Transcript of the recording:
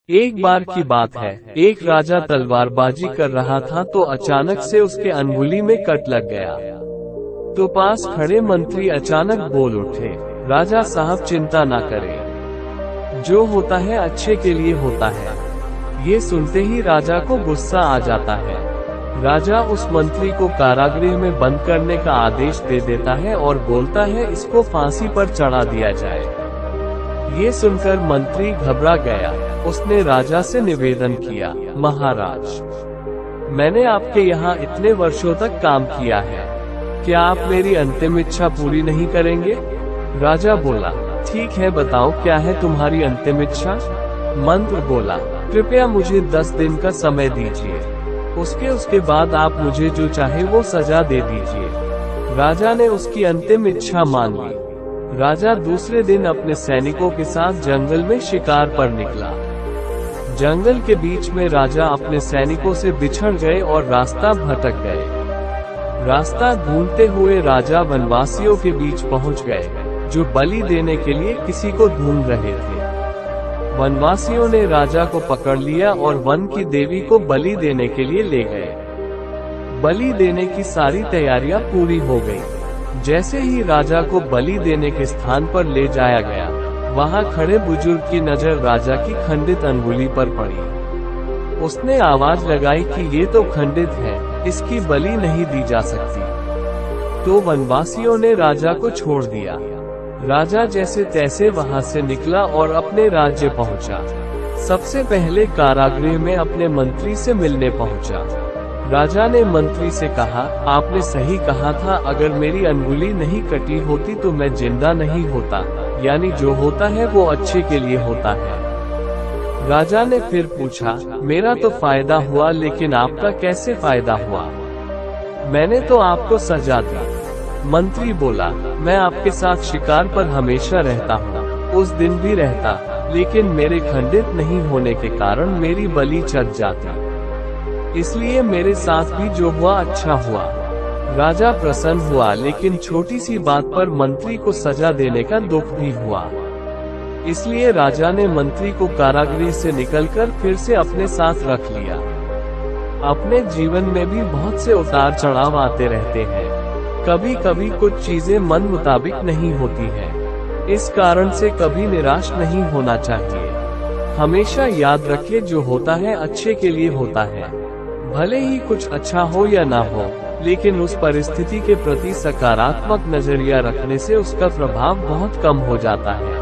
एक बार की बात है, एक राजा तलवारबाजी कर रहा था तो अचानक से उसके अंगुली में कट लग गया। तो पास खड़े मंत्री अचानक बोल उठे, राजा साहब चिंता ना करें, जो होता है अच्छे के लिए होता है। ये सुनते ही राजा को गुस्सा आ जाता है। राजा उस मंत्री को कारागृह में बंद करने का आदेश दे देता है और बोलता है इसको फांसी पर चढ़ा दिया जाए। ये सुनकर मंत्री घबरा गया। उसने राजा से निवेदन किया, महाराज, मैंने आपके यहाँ इतने वर्षों तक काम किया है, क्या आप मेरी अंतिम इच्छा पूरी नहीं करेंगे? राजा बोला, ठीक है, बताओ क्या है तुम्हारी अंतिम इच्छा? मंत्री बोला, कृपया मुझे 10 दिन का समय दीजिए, उसके बाद आप मुझे जो चाहे वो सजा दे दीजिए। राजा ने उसकी अंतिम इच्छा मान ली। राजा दूसरे दिन अपने सैनिकों के साथ जंगल में शिकार पर निकला। जंगल के बीच में राजा अपने सैनिकों से बिछड़ गए और रास्ता भटक गए। रास्ता ढूंढते हुए राजा वनवासियों के बीच पहुंच गए, जो बलि देने के लिए किसी को ढूंढ रहे थे। वनवासियों ने राजा को पकड़ लिया और वन की देवी को बलि देने के लिए ले गए। बलि देने की सारी तैयारियां पूरी हो गई। जैसे ही राजा को बलि देने के स्थान पर ले जाया गया, वहां खड़े बुजुर्ग की नजर राजा की खंडित अंगुली पर पड़ी। उसने आवाज लगाई कि ये तो खंडित है, इसकी बलि नहीं दी जा सकती। तो वनवासियों ने राजा को छोड़ दिया। राजा जैसे तैसे वहां से निकला और अपने राज्य पहुंचा। सबसे पहले कारागृह में अपने मंत्री से मिलने पहुंचा। राजा ने मंत्री से कहा, आपने सही कहा था, अगर मेरी अंगुली नहीं कटी होती तो मैं जिंदा नहीं होता, यानी जो होता है वो अच्छे के लिए होता है। राजा ने फिर पूछा, मेरा तो फायदा हुआ, लेकिन आपका कैसे फायदा हुआ? मैंने तो आपको सजा दी। मंत्री बोला, मैं आपके साथ शिकार पर हमेशा रहता हूँ, उस दिन भी रहता, लेकिन मेरे खंडित नहीं होने के कारण मेरी बलि चढ़ जाती, इसलिए मेरे साथ भी जो हुआ अच्छा हुआ। राजा प्रसन्न हुआ, लेकिन छोटी सी बात पर मंत्री को सजा देने का दुख भी हुआ। इसलिए राजा ने मंत्री को कारागृह से निकलकर फिर से अपने साथ रख लिया। अपने जीवन में भी बहुत से उतार चढ़ाव आते रहते हैं। कभी कभी कुछ चीजें मन मुताबिक नहीं होती हैं। इस कारण से कभी निराश नहीं होना चाहिए। हमेशा याद रखिए, जो होता है अच्छे के लिए होता है। भले ही कुछ अच्छा हो या ना हो, लेकिन उस परिस्थिति के प्रति सकारात्मक नजरिया रखने से उसका प्रभाव बहुत कम हो जाता है।